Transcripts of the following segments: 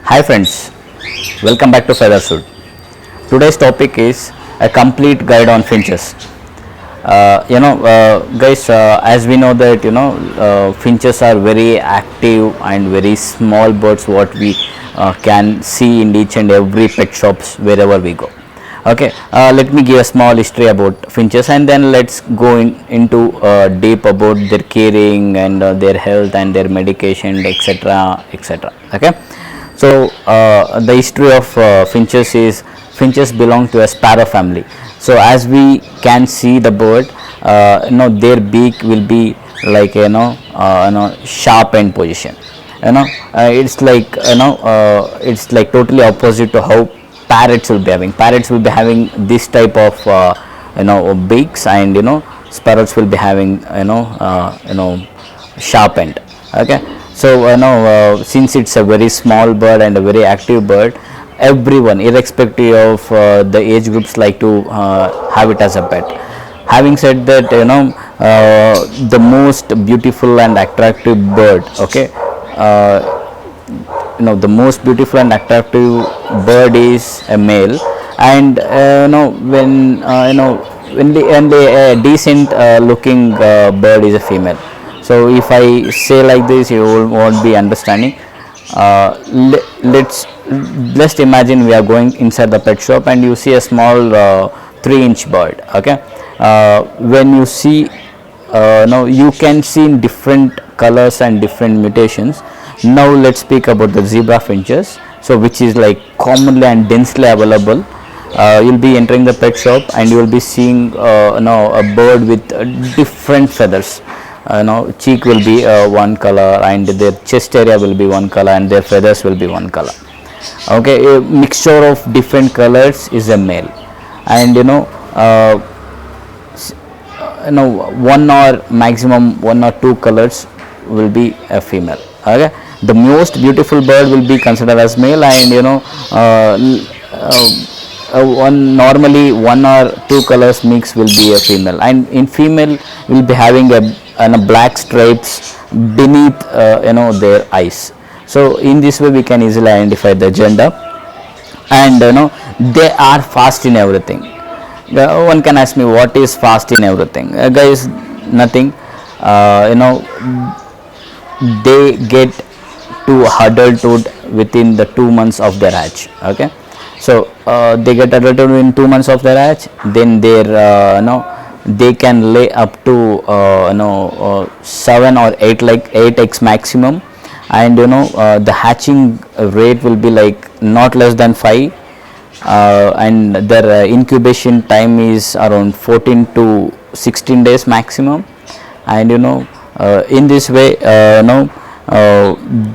Hi friends, welcome back to Feathershood. Today's topic is a complete guide on finches. Guys, as we know that finches are very active and very small birds. What we can see in each and every pet shops wherever we go. Okay, let me give a small history about finches, and then let's go into deep about their caring and their health and their medication, etc., etc. Okay. So the history of finches is finches belong to a sparrow family. So as we can see the bird, their beak will be like sharp end position. It's like totally opposite to how parrots will be having. Parrots will be having this type of beaks, and sparrows will be having sharp end. Okay. So since it's a very small bird and a very active bird, everyone, irrespective of the age groups, like to have it as a pet. Having said that, the most beautiful and attractive bird, okay, the most beautiful and attractive bird is a male, and when a decent looking bird is a female. So if I say like this, you won't be understanding. Let's just imagine we are going inside the pet shop and you see a small 3-inch bird. Okay, when you see, now you can see in different colors and different mutations. Now let's speak about the zebra finches. So which is like commonly and densely available. You'll be entering the pet shop and you will be seeing a bird with different feathers. Cheek will be one color, and their chest area will be one color, and their feathers will be one color. Okay, a mixture of different colors is a male, and one or maximum 1 or 2 colors will be a female. Okay, the most beautiful bird will be considered as male, and normally 1 or 2 colors mix will be a female, and in female will be having a black stripes beneath their eyes. So in this way we can easily identify the gender, and they are fast in everything. One can ask me, what is fast in everything? Guys, nothing. They get to adulthood within the 2 months of their hatch. Okay, so they get adulthood in 2 months of their hatch, then their they can lay up to 7 or 8, like 8 eggs maximum, and the hatching rate will be like not less than 5, and their incubation time is around 14 to 16 days maximum, and in this way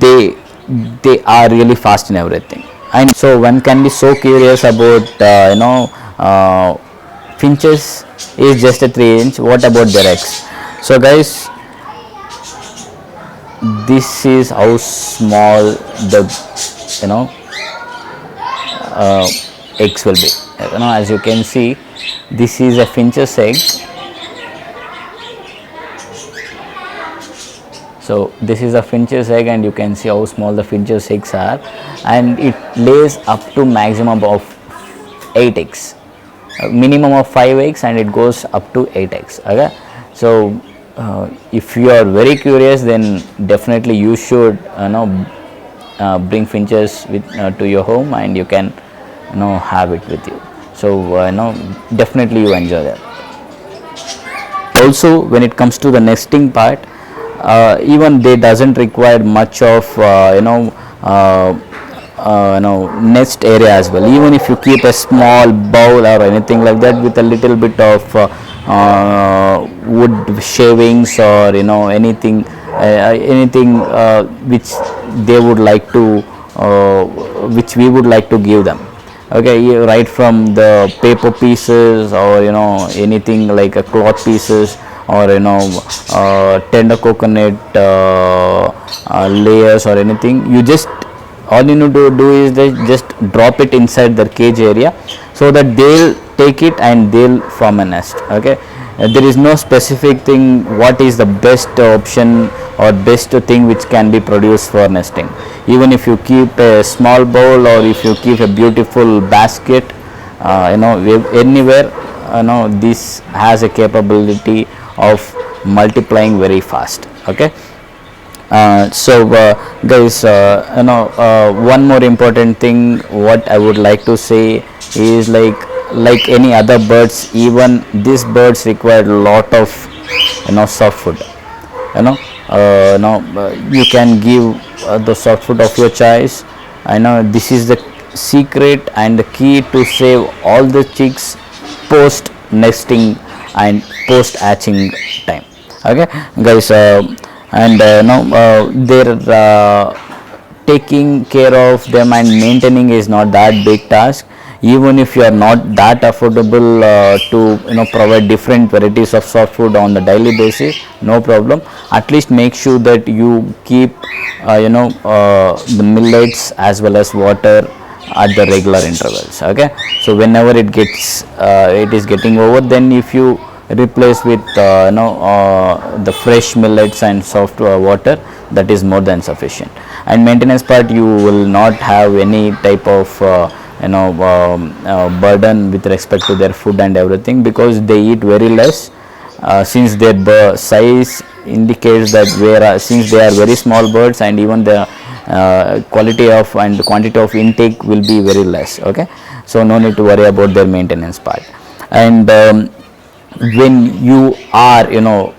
they are really fast in everything. And so one can be so curious about finches is just a 3-inch. What about their eggs? So guys, this is how small the eggs will be. As you can see, this is a finch's egg. So this is a finch's egg, and you can see how small the finch's eggs are, and it lays up to maximum of 8 eggs. Minimum of 5 eggs, and it goes up to 8 eggs. Okay, so if you are very curious, then definitely you should bring finches to your home, and you can have it with you. So definitely you enjoy that. Also, when it comes to the nesting part, even they doesn't require much of nest area as well. Even if you keep a small bowl or anything like that with a little bit of wood shavings or anything which they would like to which we would like to give them. Okay, right from the paper pieces or anything like a cloth pieces, or tender coconut layers or anything, you just all you need to do is just drop it inside their cage area, so that they'll take it and they'll form a nest. Okay, there is no specific thing what is the best option or best thing which can be produced for nesting. Even if you keep a small bowl or if you keep a beautiful basket, anywhere, this has a capability of multiplying very fast. Okay. Guys, one more important thing what I would like to say is like any other birds, even these birds require a lot of soft food. You can give the soft food of your choice. I know this is the secret and the key to save all the chicks post nesting and post hatching time. Okay, guys, and they're taking care of them and maintaining is not that big task. Even if you are not that affordable to provide different varieties of soft food on the daily basis, no problem. At least make sure that you keep the millets as well as water at the regular intervals. Okay, so whenever it is getting over, then if you replace with the fresh millets and soft water, that is more than sufficient. And maintenance part, you will not have any type of burden with respect to their food and everything, because they eat very less, since their size indicates that since they are very small birds, and even the quality of and quantity of intake will be very less. Okay, so no need to worry about their maintenance part. And when you are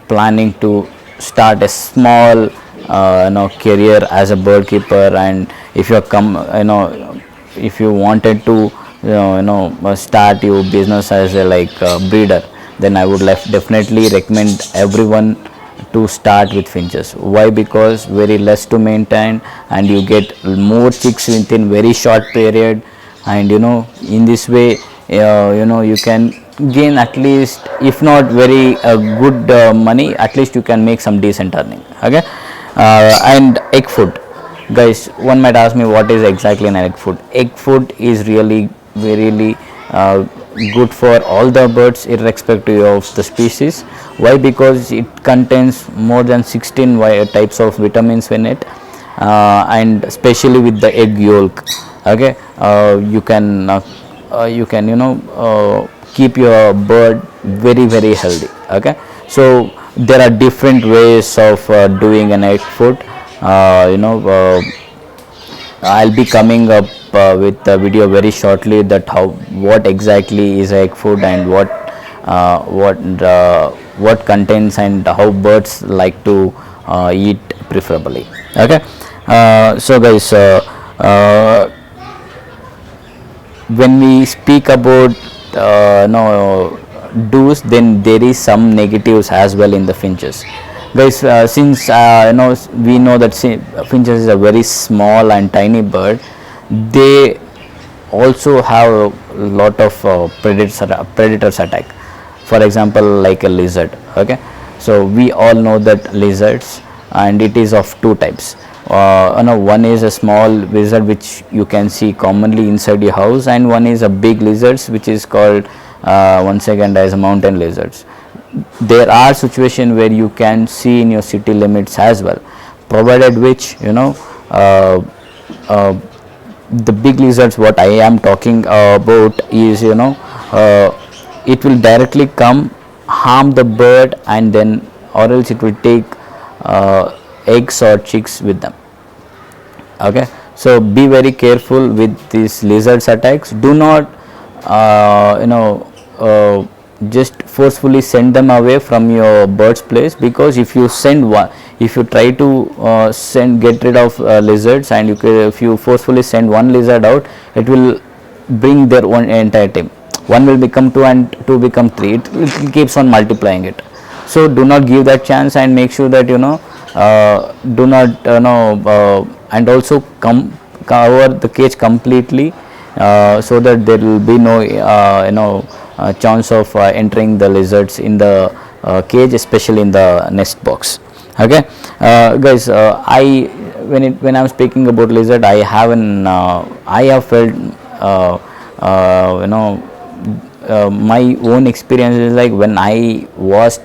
planning to start a small career as a bird keeper, and if you if you wanted to start your business as a breeder, then I would definitely recommend everyone to start with finches. Why? Because very less to maintain and you get more chicks within very short period, and in this way you can gain at least, if not very good money, at least you can make some decent earning. Okay. And egg food, guys, one might ask me what is exactly an egg food. Egg food is really good for all the birds irrespective of the species. Why? Because it contains more than 16 types of vitamins in it, and especially with the egg yolk. Okay, you can keep your bird very healthy. Okay, so there are different ways of doing an egg food. I'll be coming up with a video very shortly that what exactly is egg food and what contains and how birds like to eat preferably. Okay, so guys, when we speak about do's, then there is some negatives as well in the finches. Guys, since we know that finches is a very small and tiny bird, they also have a lot of predators attack. For example, like a lizard. Okay, so we all know that lizards, and it is of two types. One is a small lizard which you can see commonly inside your house, and one is a big lizards which is called once again as a mountain lizards. There are situations where you can see in your city limits as well, provided which the big lizards what I am talking about is it will directly come harm the bird, and then or else it will take eggs or chicks with them. Okay, so be very careful with these lizards attacks. Do not just forcefully send them away from your bird's place, because if you try to get rid of lizards, and if you forcefully send one lizard out, it will bring their own entire team. One will become two and two become three. It keeps on multiplying it. So do not give that chance, and make sure that do not and also cover the cage completely, so that there will be no chance of entering the lizards in the cage, especially in the nest box. Okay, guys, when I'm speaking about lizard, I have felt my own experience is like when I was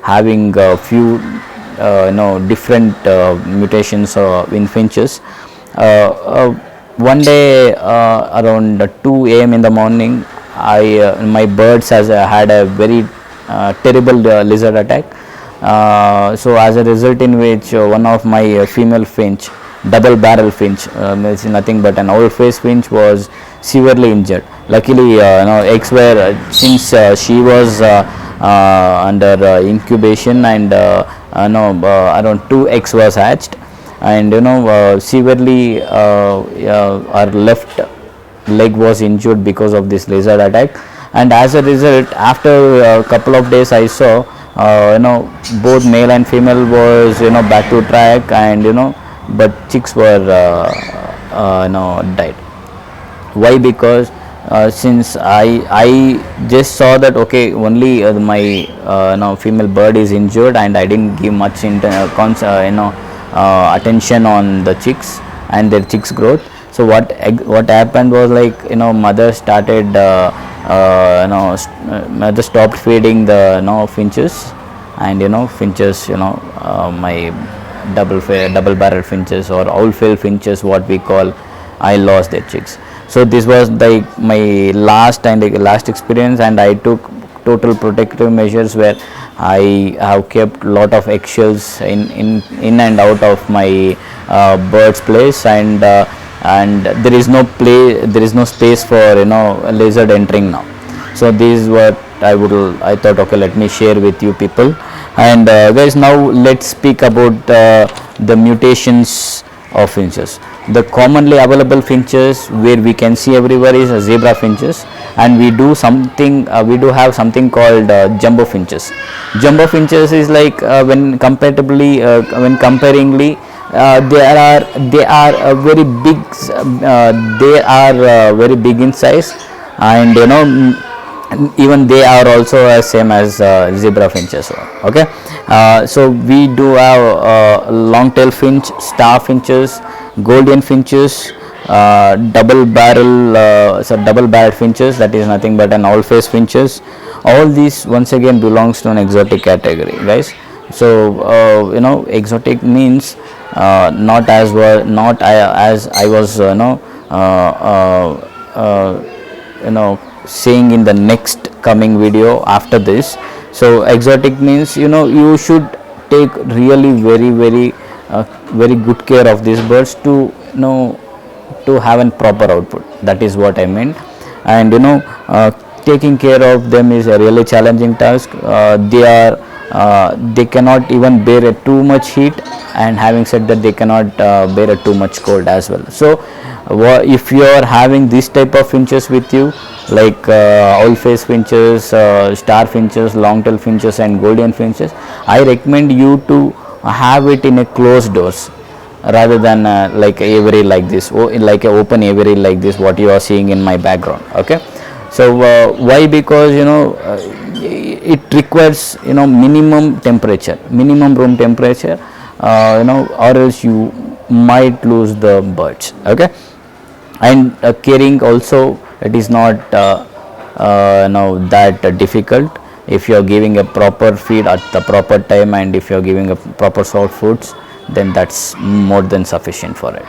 having a few different mutations in finches. One day around 2 a.m. in the morning, my birds has had a very terrible lizard attack. So as a result in which one of my female finch, double barrel finch, is nothing but an old face finch, was severely injured. Luckily, eggs were since she was under incubation, and around 2 eggs was hatched, and severely our left leg was injured because of this lizard attack. And as a result, after a couple of days, I saw both male and female was back to track, and but chicks were died. Why? Because since I just saw that okay, only my female bird is injured, and I didn't give much attention on the chicks and their chicks growth. So what happened was, like mother started mother stopped feeding the finches, and finches, my double barrel finches or owl-filled finches, what we call, I lost their chicks. So this was my last experience, and I took total protective measures where I have kept lot of eggshells in and out of my bird's place, and there is no space for a lizard entering now. So this is what I thought, okay, let me share with you people. And guys, now let's speak about the mutations of finches. The commonly available finches where we can see everywhere is zebra finches, and we do have something called jumbo finches. Jumbo finches is like when comparingly they are very big, they are very big in size, and even they are also same as zebra finches. Okay, so we do have long tail finch, star finches, golden finches, double barrel finches, that is nothing but an owl face finches. All these once again belongs to an exotic category, guys. So exotic means not as I was saying in the next coming video after this. So exotic means you should take really very good care of these birds to have a proper output. That is what I meant. And taking care of them is a really challenging task. They cannot even bear too much heat, and having said that, they cannot bear too much cold as well. So if you are having this type of finches with you, like owl face finches, star finches, long tail finches, and golden finches, I recommend you to have it in a closed doors rather than like aviary like this, like an open aviary like this, what you are seeing in my background. Okay, so why? Because it requires minimum room temperature, or else you might lose the birds. Okay, and caring also, it is not that difficult if you are giving a proper feed at the proper time, and if you are giving a proper soft foods, then that's more than sufficient for it.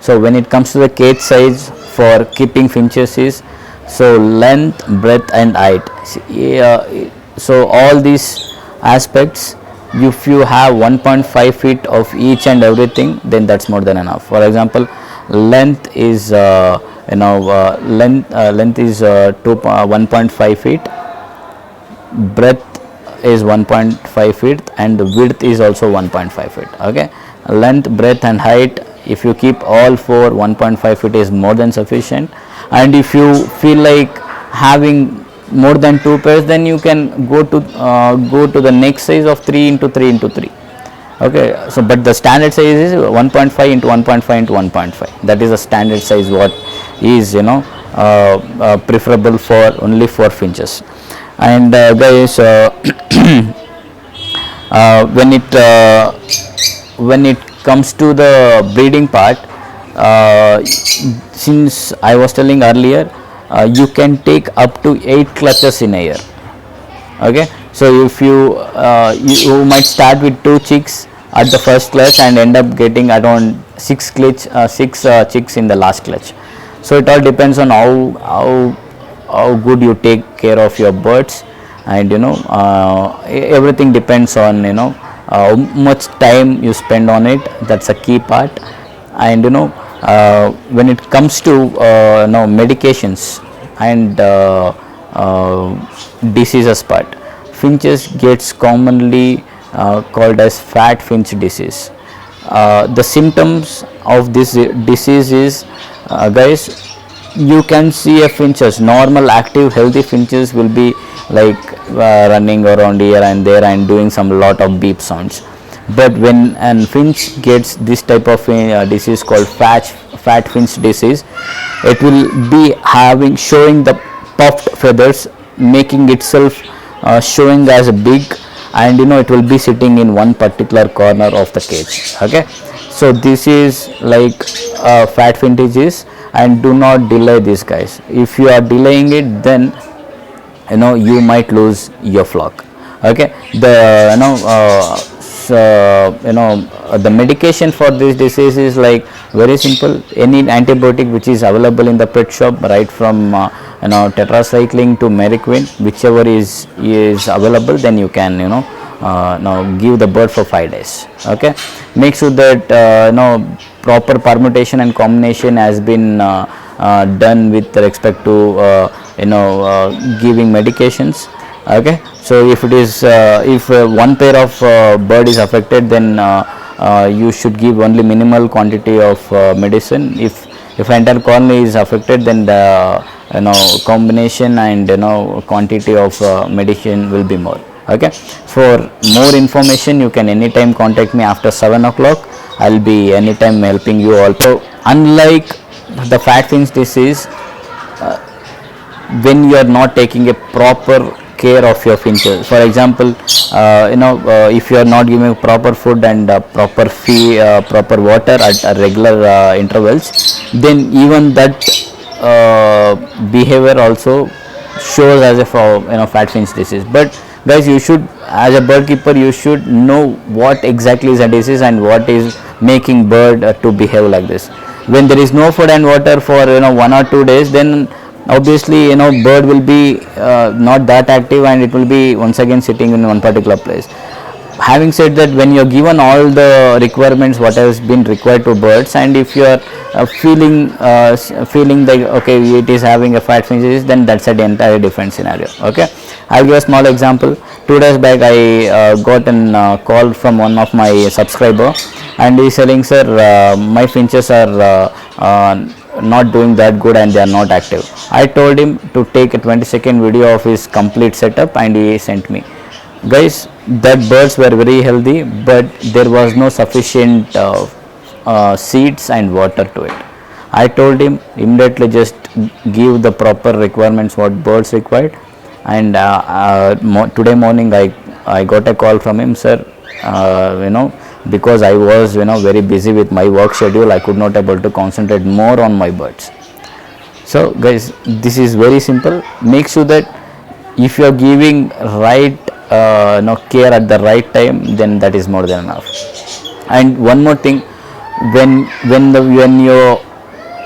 So when it comes to the cage size for keeping finches is, so length, breadth, and height. So all these aspects, if you have 1.5 feet of each and everything, then that's more than enough. For example, length is length is 1.5 feet, breadth is 1.5 feet, and the width is also 1.5 feet. Okay, length, breadth, and height, if you keep all four, 1.5 feet is more than sufficient. And if you feel like having more than 2 pairs, then you can go to the next size of 3 into 3 into 3. Okay, so but the standard size is 1.5 into 1.5 into 1.5. that is a standard size what is preferable for only for finches. And guys, when it comes to the breeding part, since I was telling earlier, you can take up to 8 clutches in a year. Okay, so if you might start with 2 chicks at the first clutch and end up getting around 6 chicks in the last clutch. So it all depends on how good you take care of your birds, and everything depends on how much time you spend on it. That's a key part. And when it comes to medications and diseases part, finches gets commonly called as fat finch disease. The symptoms of this disease is, guys, you can see a finches, normal active healthy finches will be like running around here and there and doing some lot of beep sounds. But when an finch gets this type of disease called fat finch disease, it will be showing the puffed feathers, making itself showing as a big, and it will be sitting in one particular corner of the cage. Okay, so this is like fat finch disease, and do not delay this, guys. If you are delaying it, then you might lose your flock. Okay, the medication for this disease is like very simple. Any antibiotic which is available in the pet shop, right from tetracycline to meriquine, whichever is available, then you can now give the bird for 5 days. Okay, make sure that proper permutation and combination has been done with respect to giving medications. Okay, so if it is if one pair of bird is affected, then you should give only minimal quantity of medicine. If entire colony is affected, then the combination and quantity of medicine will be more. Okay, for more information you can anytime contact me after 7 o'clock. I'll be anytime helping you also. Unlike the fat finch disease, when you are not taking a proper care of your finches, for example, if you are not giving proper food and proper proper water at regular intervals, then even that behavior also shows as a fat finch disease. But guys, you should, as a bird keeper, you should know what exactly is a disease and what is making bird to behave like this. When there is no food and water for 1 or 2 days, then obviously bird will be not that active, and it will be once again sitting in one particular place. Having said that, when you are given all the requirements what has been required to birds, and if you are feeling like okay, it is having a fat finch disease, then that's an entirely different scenario. Okay, I'll give a small example. 2 days back I got a call from one of my subscriber, and he is saying, sir, my finches are not doing that good and they are not active. I told him to take a 20-second video of his complete setup, and he sent me. Guys, that birds were very healthy, but there was no sufficient seeds and water to it. I told him immediately just give the proper requirements what birds required, and today morning I got a call from him, sir, because I was very busy with my work schedule, I could not able to concentrate more on my birds. So guys, this is very simple. Make sure that if you are giving right care at the right time, then that is more than enough. And one more thing, when your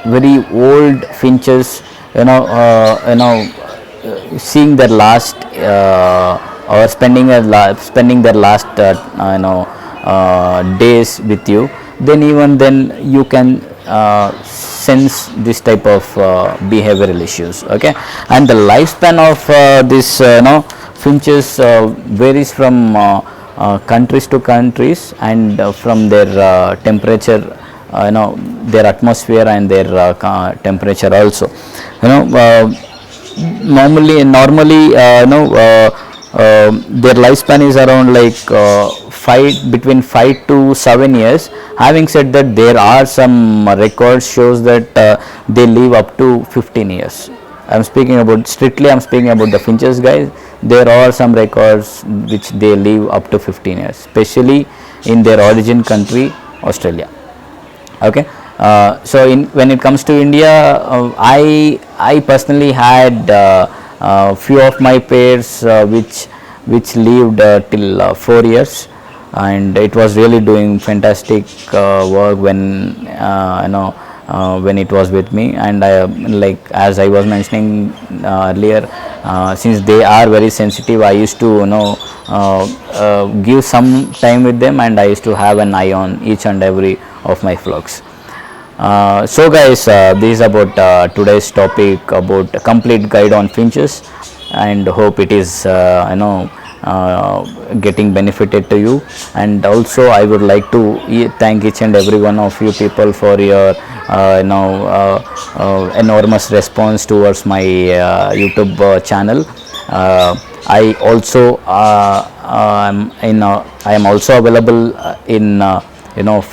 very old finches seeing their last or spending their last days with you, then even then you can sense this type of behavioral issues. Okay, and the lifespan of this finches varies from countries to countries, and from their temperature, their atmosphere and their temperature also. Normally their lifespan is around like between 5 to 7 years. Having said that, there are some records shows that they live up to 15 years. I'm speaking about the finches, guys. There are some records which they live up to 15 years, especially in their origin country, Australia. Okay, So when it comes to India, I personally had few of my pairs which lived till 4 years, and it was really doing fantastic work when it was with me. And I, like as I was mentioning earlier, since they are very sensitive, I used to give some time with them, and I used to have an eye on each and every of my flocks. So guys, this is about today's topic about a complete guide on finches, and hope it is getting benefited to you. And also I would like to thank each and every one of you people for your enormous response towards my YouTube channel. I also I am also available in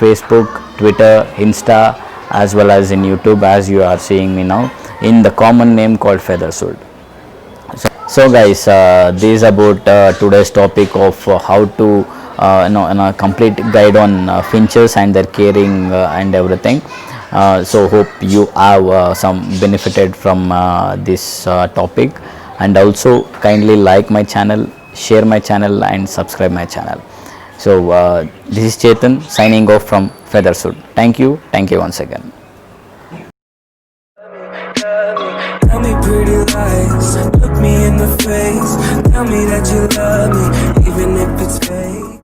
Facebook, Twitter, Insta, as well as in YouTube, as you are seeing me now, in the common name called Feathershood. So guys, this is about today's topic of how to a complete guide on finches and their caring and everything. So hope you have some benefited from this topic, and also kindly like my channel, share my channel, and subscribe my channel. So this is Chetan signing off from Feathershood. Thank you once again. Tell me pretty lies, look me in the face. Tell me that you love me, even if it's fake.